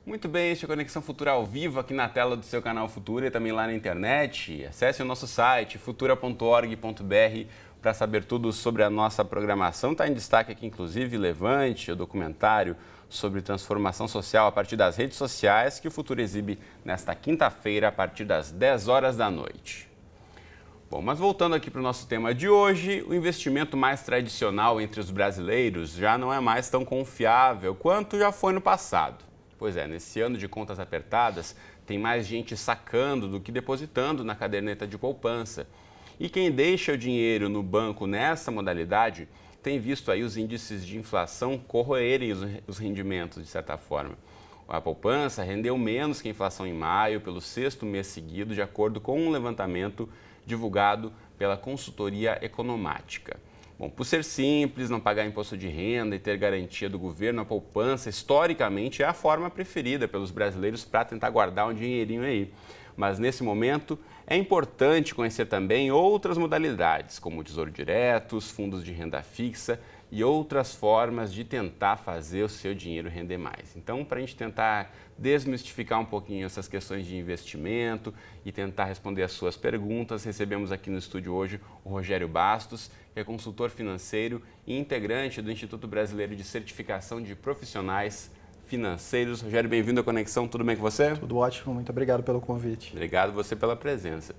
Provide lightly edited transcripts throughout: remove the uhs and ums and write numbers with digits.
Muito bem, este é a Conexão Futura ao vivo aqui na tela do seu canal Futura e também lá na internet. Acesse o nosso site futura.org.br para saber tudo sobre a nossa programação. Está em destaque aqui, inclusive, Levante, o documentário sobre transformação social a partir das redes sociais que o Futura exibe nesta quinta-feira a partir das 10 horas da noite. Bom, mas voltando aqui para o nosso tema de hoje, o investimento mais tradicional entre os brasileiros já não é mais tão confiável quanto já foi no passado. Pois é, nesse ano de contas apertadas, tem mais gente sacando do que depositando na caderneta de poupança. E quem deixa o dinheiro no banco nessa modalidade tem visto aí os índices de inflação corroerem os rendimentos, de certa forma. A poupança rendeu menos que a inflação em maio, pelo sexto mês seguido, de acordo com um levantamento divulgado pela consultoria Economática. Bom, por ser simples, não pagar imposto de renda e ter garantia do governo, a poupança, historicamente, é a forma preferida pelos brasileiros para tentar guardar um dinheirinho aí. Mas, nesse momento, é importante conhecer também outras modalidades, como o Tesouro Direto, os fundos de renda fixa e outras formas de tentar fazer o seu dinheiro render mais. Então, para a gente tentar desmistificar um pouquinho essas questões de investimento e tentar responder as suas perguntas, recebemos aqui no estúdio hoje o Rogério Bastos, que é consultor financeiro e integrante do Instituto Brasileiro de Certificação de Profissionais Financeiros. Rogério, bem-vindo à Conexão, tudo bem com você? Tudo ótimo, muito obrigado pelo convite. Obrigado você pela presença.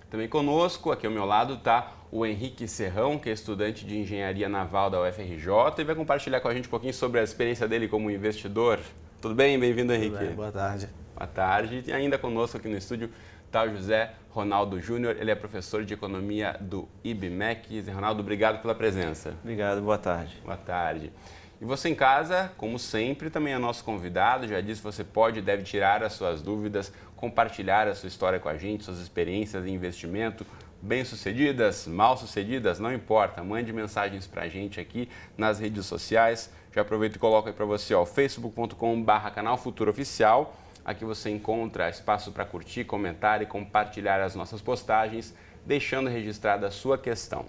Também conosco, aqui ao meu lado, está o Henrique Serrão, que é estudante de Engenharia Naval da UFRJ e vai compartilhar com a gente um pouquinho sobre a experiência dele como investidor. Tudo bem? Bem-vindo, Henrique. Tudo bem, boa tarde. Boa tarde. E ainda conosco aqui no estúdio está o José Ronaldo Júnior, ele é professor de Economia do IBMEC. Zé Ronaldo, obrigado pela presença. Obrigado, boa tarde. Boa tarde. E você em casa, como sempre, também é nosso convidado. Já disse, você pode e deve tirar as suas dúvidas, compartilhar a sua história com a gente, suas experiências em investimento, bem-sucedidas, mal-sucedidas, não importa. Mande mensagens para a gente aqui nas redes sociais. Já aproveito e coloco aí para você, facebook.com/canal Futura Oficial. Aqui você encontra espaço para curtir, comentar e compartilhar as nossas postagens, deixando registrada a sua questão.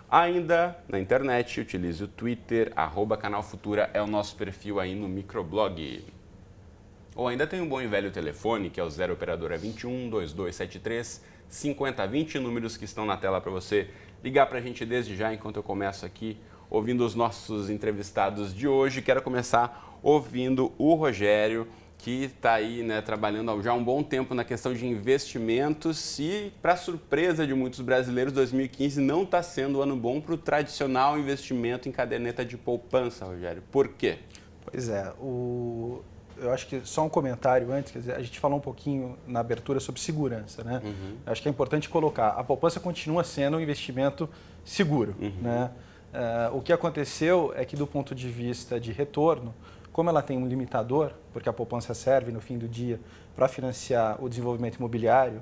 Ainda na internet, utilize o Twitter, @Canal Futura é o nosso perfil aí no microblog. Ou ainda tem um bom e velho telefone, que é o 0 operadora 21 2273 5020, números que estão na tela para você ligar para a gente desde já, enquanto eu começo aqui ouvindo os nossos entrevistados de hoje. Quero começar ouvindo o Rogério, que está aí, né, trabalhando já há um bom tempo na questão de investimentos e, para surpresa de muitos brasileiros, 2015 não está sendo um ano bom para o tradicional investimento em caderneta de poupança, Rogério. Por quê? Pois é, eu acho que só um comentário antes, quer dizer, a gente falou um pouquinho na abertura sobre segurança, né? Eu acho que é importante colocar, a poupança continua sendo um investimento seguro, né? O que aconteceu é que, do ponto de vista de retorno, como ela tem um limitador, porque a poupança serve no fim do dia para financiar o desenvolvimento imobiliário,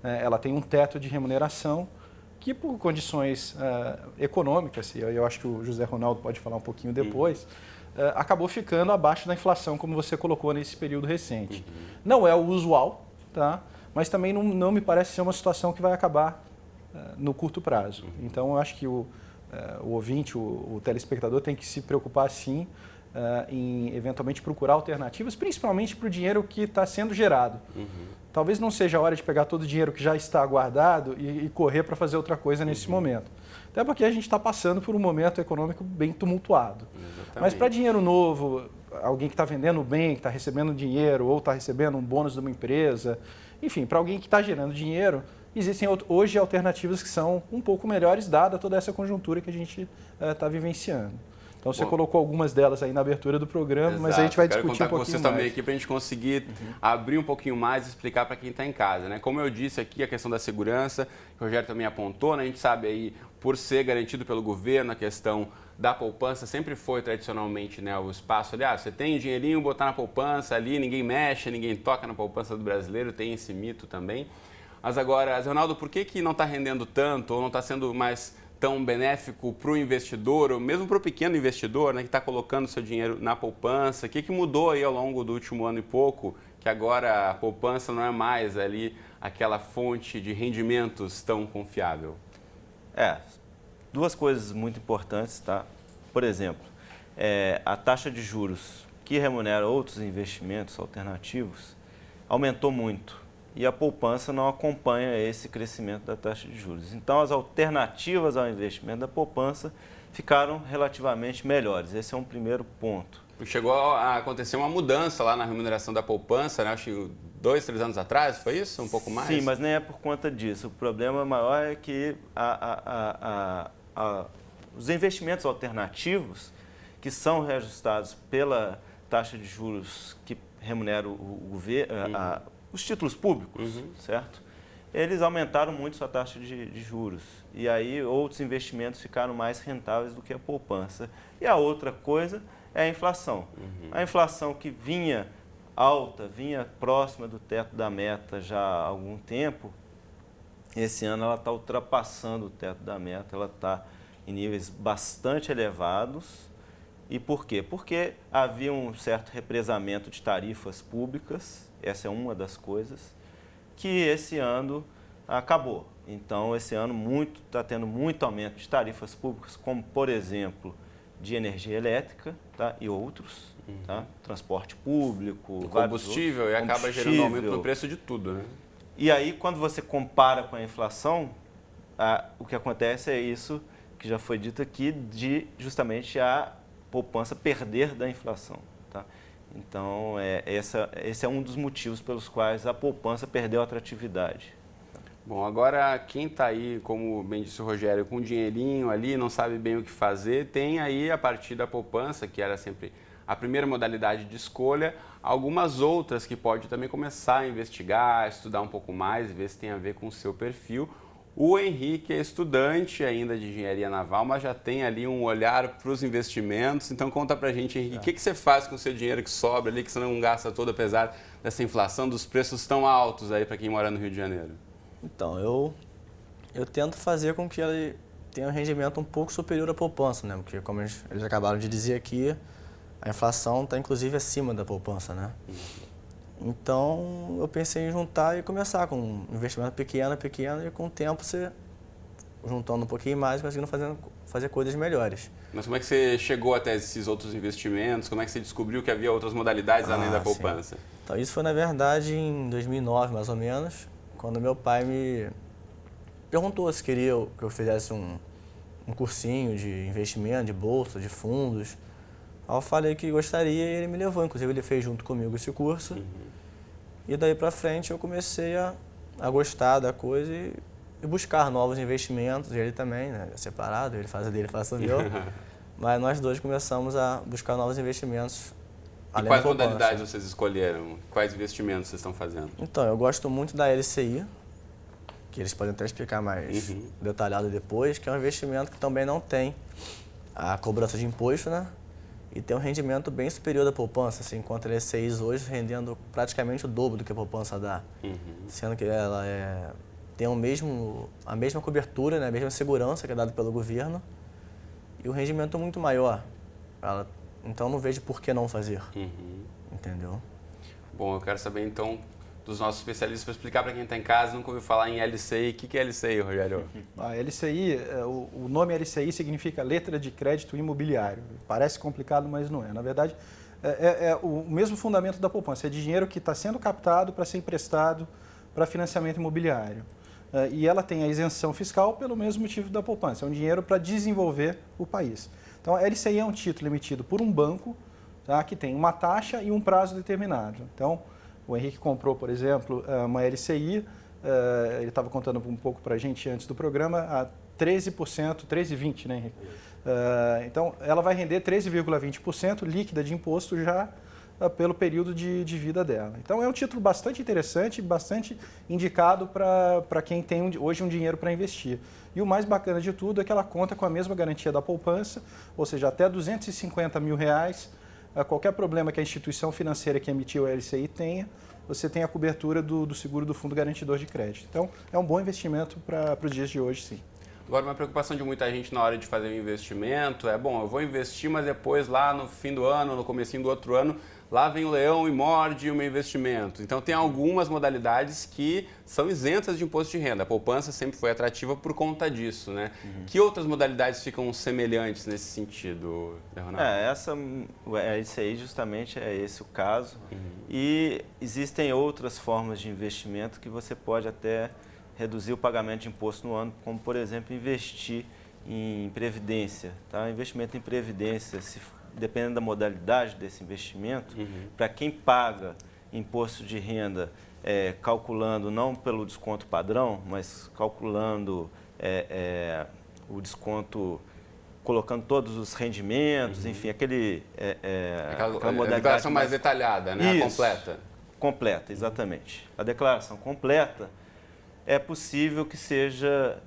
ela tem um teto de remuneração que, por condições econômicas, e eu acho que o José Ronaldo pode falar um pouquinho depois, acabou ficando abaixo da inflação, como você colocou nesse período recente. Não é o usual, tá? Mas também não me parece ser uma situação que vai acabar no curto prazo. Então, eu acho que o ouvinte, o telespectador tem que se preocupar, sim, em eventualmente procurar alternativas, principalmente para o dinheiro que está sendo gerado. Talvez não seja a hora de pegar todo o dinheiro que já está guardado e correr para fazer outra coisa nesse momento. Até porque a gente está passando por um momento econômico bem tumultuado. Exatamente. Mas para dinheiro novo, alguém que está vendendo bem, que está recebendo dinheiro ou está recebendo um bônus de uma empresa, enfim, para alguém que está gerando dinheiro, existem hoje alternativas que são um pouco melhores, dada toda essa conjuntura que a gente está vivenciando. Então, você colocou algumas delas aí na abertura do programa, Exato. Mas a gente vai discutir um pouquinho mais. Quero contar com vocês também aqui para a gente conseguir abrir um pouquinho mais e explicar para quem está em casa, né? Como eu disse aqui, a questão da segurança, que o Rogério também apontou, né? A gente sabe aí, por ser garantido pelo governo, a questão da poupança sempre foi tradicionalmente, né, o espaço ali, você tem dinheirinho, botar na poupança ali, ninguém mexe, ninguém toca na poupança do brasileiro, tem esse mito também. Mas agora, Zé Ronaldo, por que não está rendendo tanto ou não está sendo mais tão benéfico para o investidor, ou mesmo para o pequeno investidor, né, que está colocando seu dinheiro na poupança? O que mudou aí ao longo do último ano e pouco, que agora a poupança não é mais ali aquela fonte de rendimentos tão confiável? Duas coisas muito importantes, tá? Por exemplo, a taxa de juros que remunera outros investimentos alternativos aumentou muito e a poupança não acompanha esse crescimento da taxa de juros. Então, as alternativas ao investimento da poupança ficaram relativamente melhores. Esse é um primeiro ponto. Chegou a acontecer uma mudança lá na remuneração da poupança, né? Acho que 2, 3 anos atrás, foi isso? Um pouco mais? Sim, mas nem é por conta disso. O problema maior é que os investimentos alternativos, que são reajustados pela taxa de juros que remunera o governo, os títulos públicos, certo? Eles aumentaram muito sua taxa de juros. E aí outros investimentos ficaram mais rentáveis do que a poupança. E a outra coisa é a inflação. A inflação que vinha alta, vinha próxima do teto da meta já há algum tempo, esse ano ela está ultrapassando o teto da meta, ela está em níveis bastante elevados. E por quê? Porque havia um certo represamento de tarifas públicas, essa é uma das coisas, que esse ano acabou. Então, esse ano está tendo muito aumento de tarifas públicas, como, por exemplo, de energia elétrica, tá? E outros, tá? Transporte público, o combustível, e acaba gerando aumento no preço de tudo, né? E aí, quando você compara com a inflação, o que acontece é isso que já foi dito aqui, de justamente a poupança perder da inflação. Tá? Então, esse é um dos motivos pelos quais a poupança perdeu a atratividade. Bom, agora quem está aí, como bem disse o Rogério, com um dinheirinho ali, não sabe bem o que fazer, tem aí a partir da poupança, que era sempre a primeira modalidade de escolha, algumas outras que pode também começar a investigar, estudar um pouco mais, ver se tem a ver com o seu perfil. O Henrique é estudante ainda de engenharia naval, mas já tem ali um olhar para os investimentos. Então conta pra gente, Henrique, o que você faz com o seu dinheiro que sobra ali, que você não gasta todo, apesar dessa inflação, dos preços tão altos aí para quem mora no Rio de Janeiro? Então, eu tento fazer com que ele tenha um rendimento um pouco superior à poupança, né? Porque, como eles acabaram de dizer aqui, a inflação está inclusive acima da poupança, né? Então, eu pensei em juntar e começar com um investimento pequeno, e com o tempo você, juntando um pouquinho mais, conseguindo fazer coisas melhores. Mas como é que você chegou até esses outros investimentos? Como é que você descobriu que havia outras modalidades além da poupança? Sim. Então, isso foi, na verdade, em 2009, mais ou menos, quando meu pai me perguntou se queria que eu fizesse um cursinho de investimento, de bolsa, de fundos. Aí eu falei que gostaria e ele me levou. Inclusive, ele fez junto comigo esse curso. E daí para frente eu comecei a gostar da coisa e buscar novos investimentos. E ele também, né, separado, ele faz o dele, faço o meu. Mas nós dois começamos a buscar novos investimentos. E quais modalidades vocês escolheram? Quais investimentos vocês estão fazendo? Então, eu gosto muito da LCI, que eles podem até explicar mais detalhado depois, que é um investimento que também não tem a cobrança de imposto, né? E tem um rendimento bem superior da poupança. Você encontra LCIs hoje rendendo praticamente o dobro do que a poupança dá. Sendo que ela tem a mesma cobertura, né? A mesma segurança que é dada pelo governo e o rendimento é muito maior. Então, não vejo por que não fazer. Entendeu? Bom, eu quero saber, então, dos nossos especialistas, para explicar para quem está em casa e nunca ouviu falar em LCI. O que é LCI, Rogério? A LCI, o nome LCI significa Letra de Crédito Imobiliário. Parece complicado, mas não é. Na verdade, é o mesmo fundamento da poupança. É de dinheiro que está sendo captado para ser emprestado para financiamento imobiliário. E ela tem a isenção fiscal pelo mesmo motivo da poupança. É um dinheiro para desenvolver o país. Então, a LCI é um título emitido por um banco, tá, que tem uma taxa e um prazo determinado. Então, o Henrique comprou, por exemplo, uma LCI, ele estava contando um pouco para a gente antes do programa, a 13%, 13,20%, né, Henrique? Então, ela vai render 13,20% líquida de imposto já pelo período de vida dela. Então, é um título bastante interessante, bastante indicado para quem tem hoje um dinheiro para investir. E o mais bacana de tudo é que ela conta com a mesma garantia da poupança, ou seja, até R$250 mil, qualquer problema que a instituição financeira que emitiu a LCI tenha, você tem a cobertura do seguro do Fundo Garantidor de Crédito. Então, é um bom investimento para os dias de hoje, sim. Agora, uma preocupação de muita gente na hora de fazer um investimento é, bom, eu vou investir, mas depois lá no fim do ano, no comecinho do outro ano, lá vem o leão e morde o meu investimento. Então, tem algumas modalidades que são isentas de imposto de renda. A poupança sempre foi atrativa por conta disso, né? Que outras modalidades ficam semelhantes nesse sentido, Ronaldo? Isso aí justamente é esse o caso. E existem outras formas de investimento que você pode até reduzir o pagamento de imposto no ano, como, por exemplo, investir em previdência. Tá? Investimento em previdência, dependendo da modalidade desse investimento, para quem paga imposto de renda calculando não pelo desconto padrão, mas calculando o desconto, colocando todos os rendimentos, enfim, aquela modalidade. A declaração mais detalhada, né? Isso, completa. Completa, exatamente. A declaração completa é possível que seja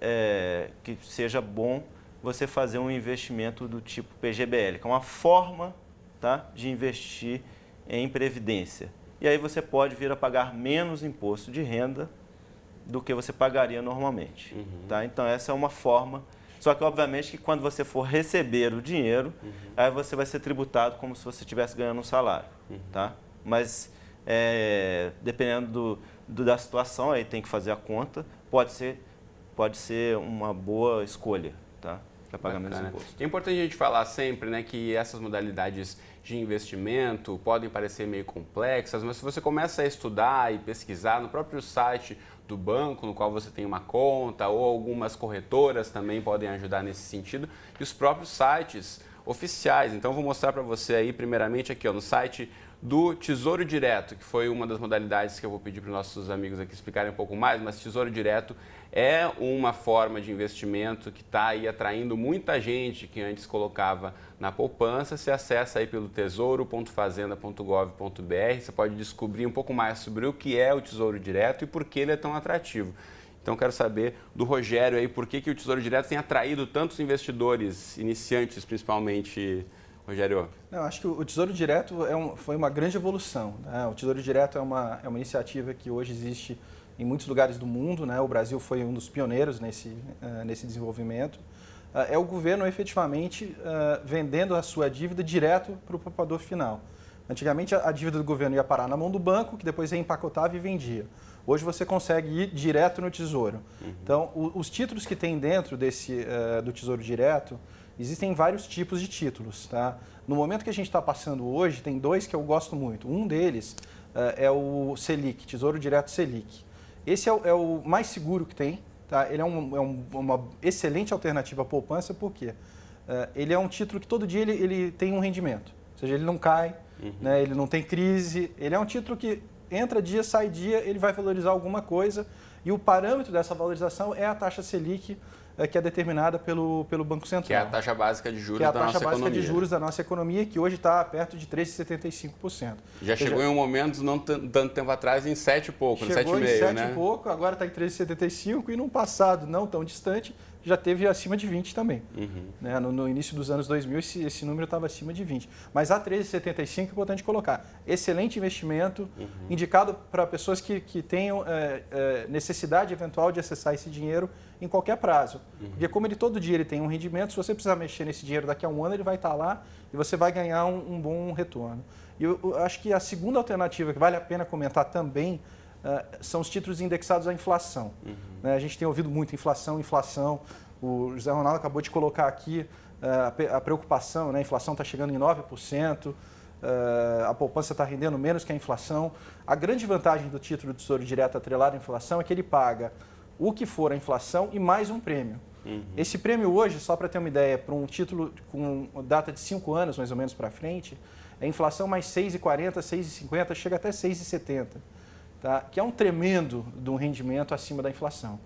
bom você fazer um investimento do tipo PGBL, que é uma forma, tá, de investir em previdência. E aí você pode vir a pagar menos imposto de renda do que você pagaria normalmente. Tá? Então essa é uma forma, só que obviamente que quando você for receber o dinheiro, aí você vai ser tributado como se você estivesse ganhando um salário. Tá? Mas dependendo da situação, aí tem que fazer a conta, pode ser uma boa escolha, tá? Para pagar menos imposto. É importante a gente falar sempre, né, que essas modalidades de investimento podem parecer meio complexas, mas se você começa a estudar e pesquisar no próprio site do banco no qual você tem uma conta, ou algumas corretoras também podem ajudar nesse sentido, e os próprios sites oficiais. Então, vou mostrar para você aí, primeiramente, aqui no site do Tesouro Direto, que foi uma das modalidades que eu vou pedir para os nossos amigos aqui explicarem um pouco mais, mas Tesouro Direto é uma forma de investimento que está aí atraindo muita gente que antes colocava na poupança. Você acessa aí pelo tesouro.fazenda.gov.br, você pode descobrir um pouco mais sobre o que é o Tesouro Direto e por que ele é tão atrativo. Então, quero saber do Rogério aí por que o Tesouro Direto tem atraído tantos investidores iniciantes, principalmente. Rogério? Não, acho que o Tesouro Direto foi uma grande evolução. Né? O Tesouro Direto é uma iniciativa que hoje existe em muitos lugares do mundo. Né? O Brasil foi um dos pioneiros nesse desenvolvimento. É o governo efetivamente vendendo a sua dívida direto para o poupador final. Antigamente a dívida do governo ia parar na mão do banco, que depois empacotava e vendia. Hoje você consegue ir direto no Tesouro. Então, os títulos que tem dentro do Tesouro Direto, existem vários tipos de títulos. Tá? No momento que a gente está passando hoje, tem dois que eu gosto muito. Um deles é o Selic, Tesouro Direto Selic. Esse é o mais seguro que tem. Tá? Ele é uma excelente alternativa à poupança, porque ele é um título que todo dia ele tem um rendimento. Ou seja, ele não cai, né? Ele não tem crise. Ele é um título que entra dia, sai dia, ele vai valorizar alguma coisa. E o parâmetro dessa valorização é a taxa Selic, que é determinada pelo Banco Central. Que é a taxa básica de juros da nossa economia. Que é a taxa básica de juros da nossa economia, que hoje está perto de 3,75%. Já chegou em um momento, não tanto tempo atrás, em 7 e pouco, em 7,5%, né? Chegou em 7 e pouco, agora está em 3,75%, e num passado não tão distante, já teve acima de 20 também. Né? No início dos anos 2000, esse número estava acima de 20. Mas a 13,75 é importante colocar. Excelente investimento, indicado para pessoas que tenham necessidade eventual de acessar esse dinheiro em qualquer prazo. Porque como todo dia ele tem um rendimento, se você precisar mexer nesse dinheiro daqui a um ano, ele vai estar lá e você vai ganhar um bom retorno. E eu acho que a segunda alternativa que vale a pena comentar também são os títulos indexados à inflação. Né? A gente tem ouvido muito inflação. O José Ronaldo acabou de colocar aqui a preocupação, né? A inflação está chegando em 9%, a poupança está rendendo menos que a inflação. A grande vantagem do título do Tesouro Direto atrelado à inflação é que ele paga o que for a inflação e mais um prêmio. Esse prêmio hoje, só para ter uma ideia, para um título com data de 5 anos mais ou menos para frente, é inflação mais 6,40, 6,50, chega até 6,70. Tá? Que é um tremendo de um rendimento acima da inflação.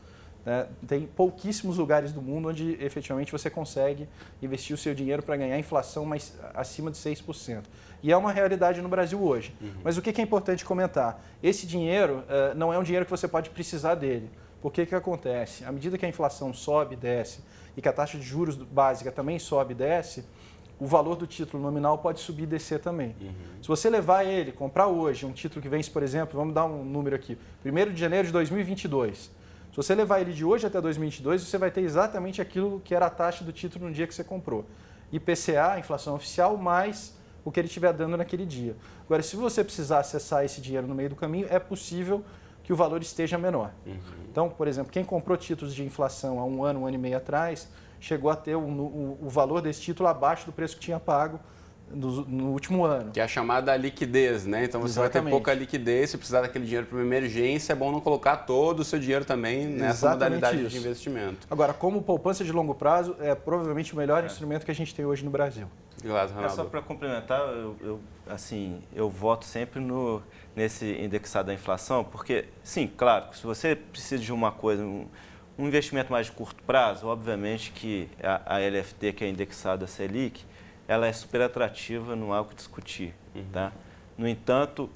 Né? Tem pouquíssimos lugares do mundo onde efetivamente você consegue investir o seu dinheiro para ganhar inflação mais acima de 6%. E é uma realidade no Brasil hoje. Mas o que é importante comentar? Esse dinheiro não é um dinheiro que você pode precisar dele. Porque o que acontece? À medida que a inflação sobe e desce e que a taxa de juros básica também sobe e desce, o valor do título nominal pode subir e descer também. Se você levar comprar hoje um título que vence, por exemplo, vamos dar um número aqui, 1º de janeiro de 2022. Se você levar ele de hoje até 2022, você vai ter exatamente aquilo que era a taxa do título no dia que você comprou. IPCA, inflação oficial, mais o que ele estiver dando naquele dia. Agora, se você precisar acessar esse dinheiro no meio do caminho, é possível que o valor esteja menor. Então, por exemplo, quem comprou títulos de inflação há um ano e meio atrás, chegou a ter o valor desse título abaixo do preço que tinha pago no último ano. Que é a chamada liquidez, né? Então você vai ter pouca liquidez, se precisar daquele dinheiro para uma emergência, é bom não colocar todo o seu dinheiro também nessa modalidade de investimento. Agora, como poupança de longo prazo, é provavelmente o melhor instrumento que a gente tem hoje no Brasil. Só para complementar, eu voto sempre nesse indexado da inflação, porque, sim, claro, se você precisa de uma coisa, um investimento mais de curto prazo, obviamente que a LFT, que é indexada a Selic, ela é super atrativa, não há o que discutir. Tá? No entanto,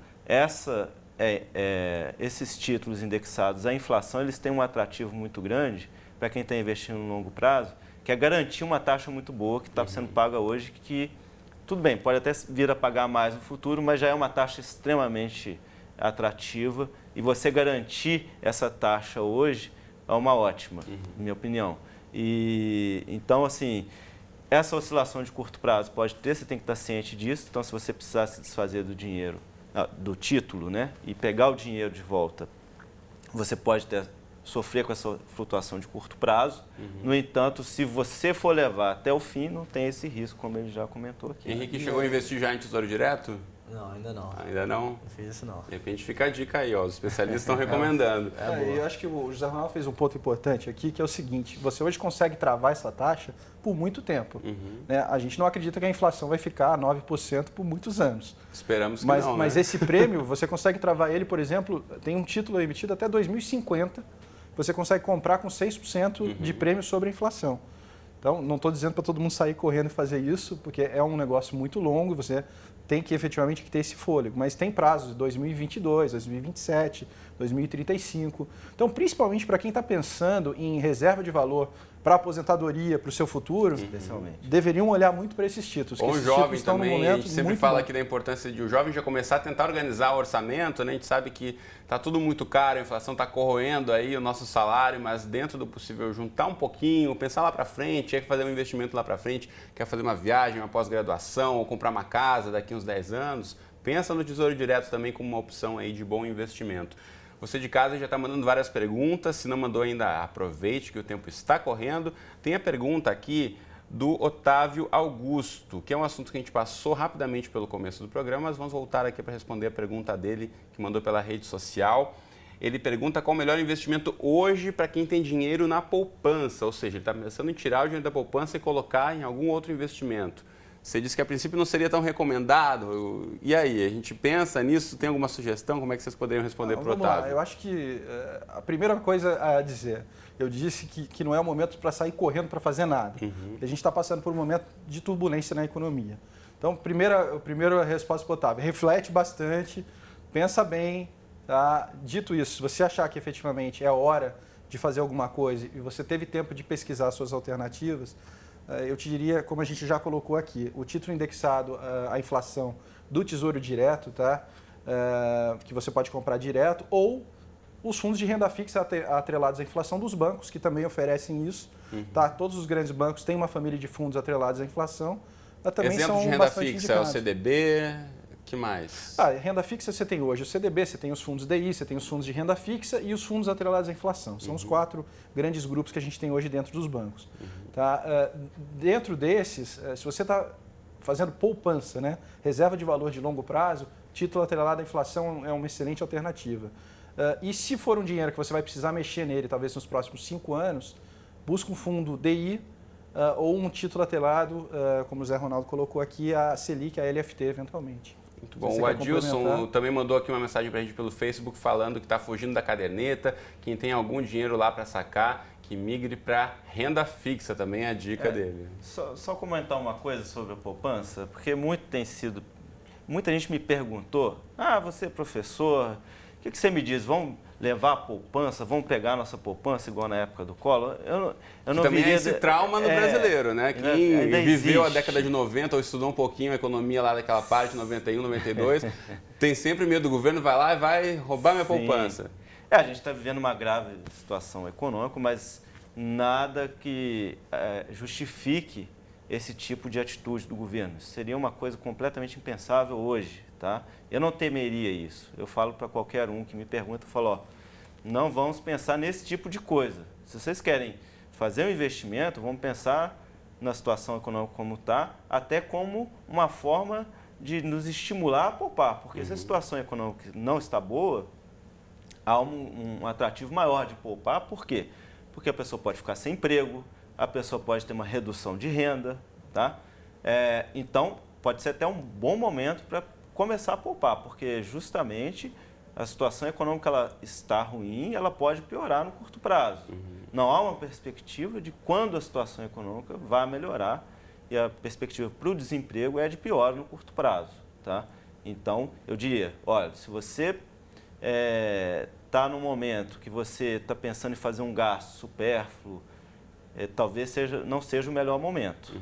esses títulos indexados à inflação, eles têm um atrativo muito grande para quem está investindo no longo prazo, que é garantir uma taxa muito boa que está sendo paga hoje, que, tudo bem, pode até vir a pagar mais no futuro, mas já é uma taxa extremamente atrativa e você garantir essa taxa hoje é uma ótima, na minha opinião. Então, assim, essa oscilação de curto prazo pode ter, você tem que estar ciente disso. Então, se você precisar se desfazer do dinheiro, do título, né, e pegar o dinheiro de volta, você pode sofrer com essa flutuação de curto prazo. No entanto, se você for levar até o fim, não tem esse risco, como ele já comentou aqui. Henrique, chegou a investir já em Tesouro Direto? Não, ainda não. Ainda não? Não fiz isso não. De repente fica a dica aí, os especialistas estão recomendando. Eu acho que o José Ronaldo fez um ponto importante aqui, que é o seguinte: você hoje consegue travar essa taxa por muito tempo. Né? A gente não acredita que a inflação vai ficar a 9% por muitos anos. Esperamos que não, Mas né? esse prêmio, você consegue travar ele, por exemplo, tem um título emitido até 2050, você consegue comprar com 6% de prêmio sobre a inflação. Então, não estou dizendo para todo mundo sair correndo e fazer isso, porque é um negócio muito longo e você tem que efetivamente ter esse fôlego. Mas tem prazos de 2022, 2027, 2035. Então, principalmente para quem está pensando em reserva de valor para aposentadoria, para o seu futuro, especialmente, deveriam olhar muito para esses títulos. Ou o jovem estão também, num momento a gente sempre muito fala bom. aqui da importância de o jovem já começar a tentar organizar o orçamento, né? A gente sabe que está tudo muito caro, a inflação está corroendo aí o nosso salário, mas dentro do possível juntar um pouquinho, pensar lá para frente, quer fazer um investimento lá para frente, quer fazer uma viagem, uma pós-graduação ou comprar uma casa daqui uns 10 anos, pensa no Tesouro Direto também como uma opção aí de bom investimento. Você de casa já está mandando várias perguntas, se não mandou ainda, aproveite que o tempo está correndo. Tem a pergunta aqui do Otávio Augusto, que é um assunto que a gente passou rapidamente pelo começo do programa, mas vamos voltar aqui para responder a pergunta dele, que mandou pela rede social. Ele pergunta qual o melhor investimento hoje para quem tem dinheiro na poupança, ou seja, ele está pensando em tirar o dinheiro da poupança e colocar em algum outro investimento. Você disse que a princípio não seria tão recomendado. E aí, a gente pensa nisso? Tem alguma sugestão? Como é que vocês poderiam responder para o Otávio? Lá. Eu acho que a primeira coisa a dizer, eu disse que não é o momento para sair correndo para fazer nada. A gente está passando por um momento de turbulência na economia. Então, a primeira resposta para o Otávio, reflete bastante, pensa bem. Tá? Dito isso, se você achar que efetivamente é hora de fazer alguma coisa e você teve tempo de pesquisar suas alternativas, eu te diria, como a gente já colocou aqui, o título indexado à inflação do Tesouro Direto, tá? Que você pode comprar direto, ou os fundos de renda fixa atrelados à inflação dos bancos, que também oferecem isso. Tá? Todos os grandes bancos têm uma família de fundos atrelados à inflação. Também exemplo são de renda bastante fixa é o CDB, que mais? Renda fixa você tem hoje o CDB, você tem os fundos DI, você tem os fundos de renda fixa e os fundos atrelados à inflação. São os 4 grandes grupos que a gente tem hoje dentro dos bancos. Tá? Dentro desses, se você está fazendo poupança, né? Reserva de valor de longo prazo, título atrelado à inflação é uma excelente alternativa. E se for um dinheiro que você vai precisar mexer nele, talvez nos próximos 5 anos, busca um fundo DI ou um título atrelado, como o Zé Ronaldo colocou aqui, a Selic, a LFT, eventualmente. Muito bom. O Adilson também mandou aqui uma mensagem para a gente pelo Facebook falando que está fugindo da caderneta. Quem tem algum dinheiro lá para sacar, que migre para renda fixa, também é a dica dele. Só comentar uma coisa sobre a poupança, porque muita gente me perguntou, você é professor, o que você me diz, vamos levar a poupança, vamos pegar a nossa poupança igual na época do Collor? Eu não também viria... é esse trauma no brasileiro, né? Quem ainda viveu existe. a década de 90 ou estudou um pouquinho a economia lá daquela parte, 91, 92, tem sempre medo do governo, vai lá e vai roubar minha poupança. A gente está vivendo uma grave situação econômica, mas nada que justifique esse tipo de atitude do governo. Seria uma coisa completamente impensável hoje, tá? Eu não temeria isso. Eu falo para qualquer um que me pergunta, eu falo, ó, não vamos pensar nesse tipo de coisa. Se vocês querem fazer um investimento, vamos pensar na situação econômica como está, até como uma forma de nos estimular a poupar. Porque se a situação econômica não está boa, há um atrativo maior de poupar. Por quê? Porque a pessoa pode ficar sem emprego, a pessoa pode ter uma redução de renda, tá? Então, pode ser até um bom momento para começar a poupar, porque justamente a situação econômica ela está ruim, ela pode piorar no curto prazo. Não há uma perspectiva de quando a situação econômica vai melhorar e a perspectiva para o desemprego é de pior no curto prazo, tá? Então, eu diria, olha, se você está num momento que você está pensando em fazer um gasto supérfluo, talvez não seja o melhor momento.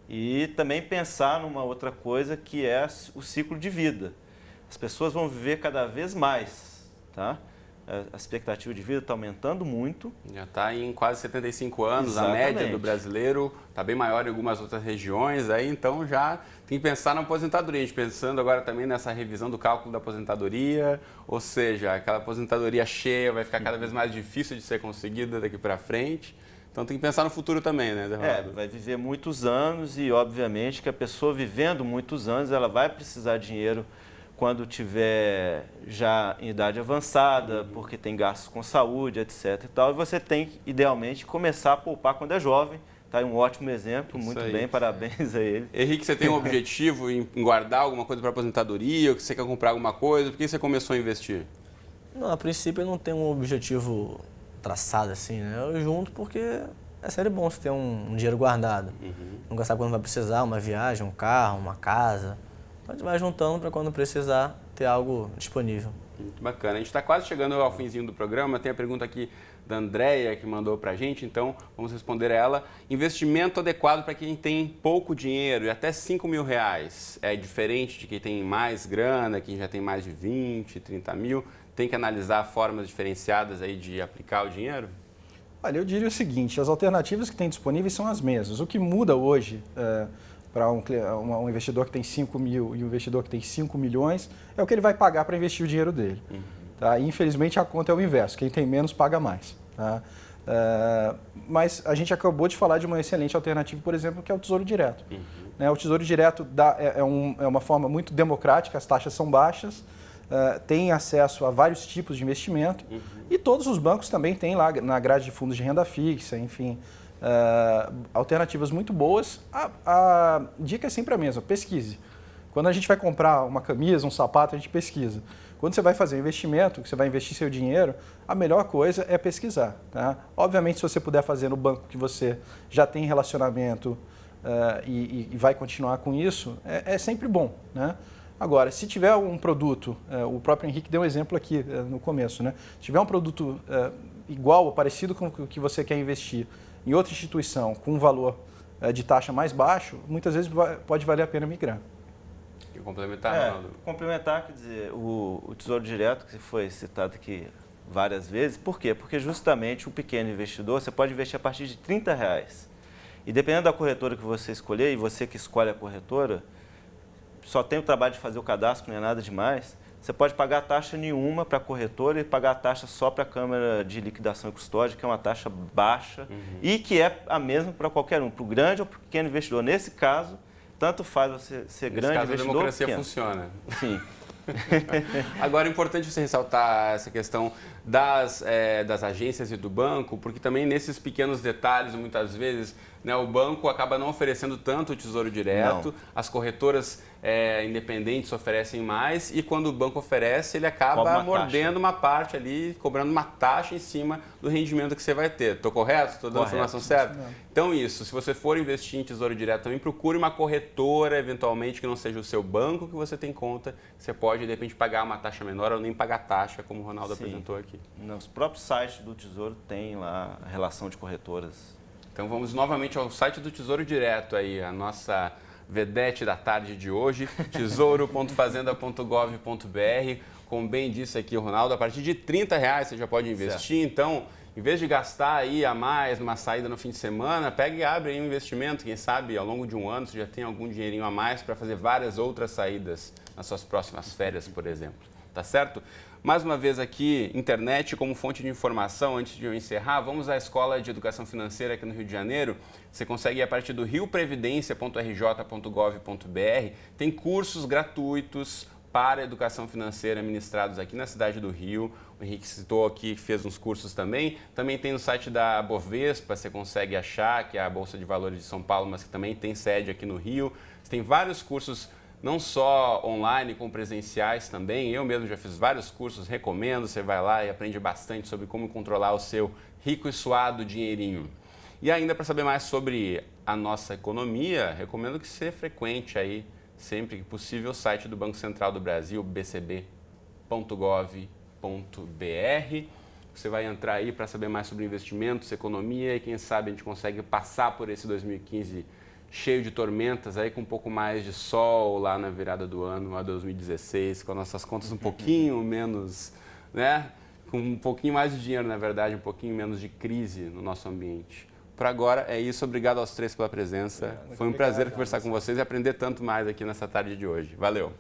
E também pensar numa outra coisa que é o ciclo de vida. As pessoas vão viver cada vez mais, tá? A expectativa de vida está aumentando muito. Já está em quase 75 anos, Exatamente. A média do brasileiro está bem maior em algumas outras regiões, aí então já tem que pensar na aposentadoria. A gente pensando agora também nessa revisão do cálculo da aposentadoria, ou seja, aquela aposentadoria cheia vai ficar cada vez mais difícil de ser conseguida daqui para frente. Então tem que pensar no futuro também, né, Zé Ronaldo? Vai viver muitos anos e, obviamente, que a pessoa vivendo muitos anos, ela vai precisar de dinheiro quando tiver já em idade avançada, porque tem gastos com saúde, etc. e tal. E você tem que, idealmente, começar a poupar quando é jovem. Tá aí um ótimo exemplo, Isso muito aí. bem, parabéns a ele. Henrique, você tem um objetivo em guardar alguma coisa para aposentadoria, ou que você quer comprar alguma coisa? Por que você começou a investir? Não, a princípio eu não tenho um objetivo traçado assim, né? Eu junto porque é sempre bom você ter um dinheiro guardado. Nunca sabe quando vai precisar, uma viagem, um carro, uma casa. Então a gente vai juntando para quando precisar ter algo disponível. Muito bacana. A gente está quase chegando ao finzinho do programa. Tem a pergunta aqui da Andréia que mandou para a gente, então vamos responder a ela. Investimento adequado para quem tem pouco dinheiro e até 5 mil reais. É diferente de quem tem mais grana, quem já tem mais de 20, 30 mil. Tem que analisar formas diferenciadas aí de aplicar o dinheiro? Olha, eu diria o seguinte, as alternativas que tem disponíveis são as mesmas. O que muda hoje para um investidor que tem 5 mil e um investidor que tem 5 milhões é o que ele vai pagar para investir o dinheiro dele. Tá? E, infelizmente, a conta é o inverso. Quem tem menos paga mais. Tá? Mas a gente acabou de falar de uma excelente alternativa, por exemplo, que é o Tesouro Direto. Né? O Tesouro Direto é uma forma muito democrática, as taxas são baixas, tem acesso a vários tipos de investimento e todos os bancos também têm lá na grade de fundos de renda fixa, enfim, alternativas muito boas. A dica é sempre a mesma, pesquise. Quando a gente vai comprar uma camisa, um sapato, a gente pesquisa. Quando você vai fazer um investimento, que você vai investir seu dinheiro, a melhor coisa é pesquisar. Tá? Obviamente, se você puder fazer no banco que você já tem relacionamento e vai continuar com isso, é sempre bom, né? Agora, se tiver um produto, o próprio Henrique deu um exemplo aqui no começo, né? Se tiver um produto igual ou parecido com o que você quer investir em outra instituição com um valor de taxa mais baixo, muitas vezes pode valer a pena migrar. E complementar, Ronaldo? Complementar, quer dizer, o Tesouro Direto, que foi citado aqui várias vezes, por quê? Porque justamente o pequeno investidor, você pode investir a partir de R$30. E dependendo da corretora que você escolher, e você que escolhe a corretora, só tem o trabalho de fazer o cadastro, não é nada demais, você pode pagar taxa nenhuma para a corretora e pagar a taxa só para a Câmara de Liquidação e Custódia, que é uma taxa baixa e que é a mesma para qualquer um, para o grande ou para o pequeno investidor. Nesse caso, tanto faz você ser grande investidor ou pequeno. A democracia funciona. Sim. Agora, é importante você ressaltar essa questão das agências e do banco, porque também nesses pequenos detalhes, muitas vezes, né, o banco acaba não oferecendo tanto o Tesouro Direto, as corretoras independentes oferecem mais e quando o banco oferece, ele acaba mordendo uma parte ali, cobrando uma taxa em cima do rendimento que você vai ter. Estou correto? Estou dando a informação certa? Então isso, se você for investir em Tesouro Direto, também procure uma corretora, eventualmente, que não seja o seu banco que você tem conta. Você pode, de repente, pagar uma taxa menor ou nem pagar taxa, como o Ronaldo apresentou aqui. Nos próprios sites do Tesouro tem lá a relação de corretoras. Então vamos novamente ao site do Tesouro Direto aí, a nossa vedete da tarde de hoje, tesouro.fazenda.gov.br. Como bem disse aqui o Ronaldo, a partir de R$30 você já pode investir. Certo. Então, em vez de gastar aí a mais numa saída no fim de semana, pega e abre aí um investimento. Quem sabe ao longo de um ano você já tem algum dinheirinho a mais para fazer várias outras saídas nas suas próximas férias, por exemplo. Tá certo? Mais uma vez aqui, internet como fonte de informação. Antes de eu encerrar, vamos à Escola de Educação Financeira aqui no Rio de Janeiro. Você consegue ir a partir do rioprevidência.rj.gov.br. Tem cursos gratuitos para educação financeira ministrados aqui na cidade do Rio. O Henrique citou aqui que fez uns cursos também. Também tem no site da Bovespa, você consegue achar, que é a Bolsa de Valores de São Paulo, mas que também tem sede aqui no Rio. Você tem vários cursos, não só online, como presenciais também. Eu mesmo já fiz vários cursos, recomendo. Você vai lá e aprende bastante sobre como controlar o seu rico e suado dinheirinho. E ainda para saber mais sobre a nossa economia, recomendo que você frequente aí, sempre que possível, o site do Banco Central do Brasil, bcb.gov.br. Você vai entrar aí para saber mais sobre investimentos, economia e quem sabe a gente consegue passar por esse 2015 cheio de tormentas, aí com um pouco mais de sol lá na virada do ano, a 2016, com as nossas contas um pouquinho menos, né? Com um pouquinho mais de dinheiro, na verdade, um pouquinho menos de crise no nosso ambiente. Por agora é isso, obrigado aos três pela presença. Foi um prazer conversar com vocês e aprender tanto mais aqui nessa tarde de hoje. Valeu!